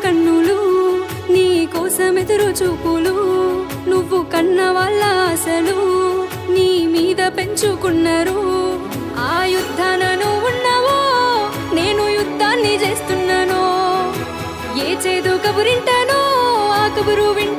కన్నులు నీ కోసం ఎదురు చూపులు నువ్వు కన్న వాళ్ళ ఆశలు నీ మీద పెంచుకున్నారు ఆ యుద్ధాన నువ్వు ఉన్నావో నేను యుద్ధాన్ని చేస్తున్నాను ఏ చేదు కబురింటానో ఆ కబురు వింటాను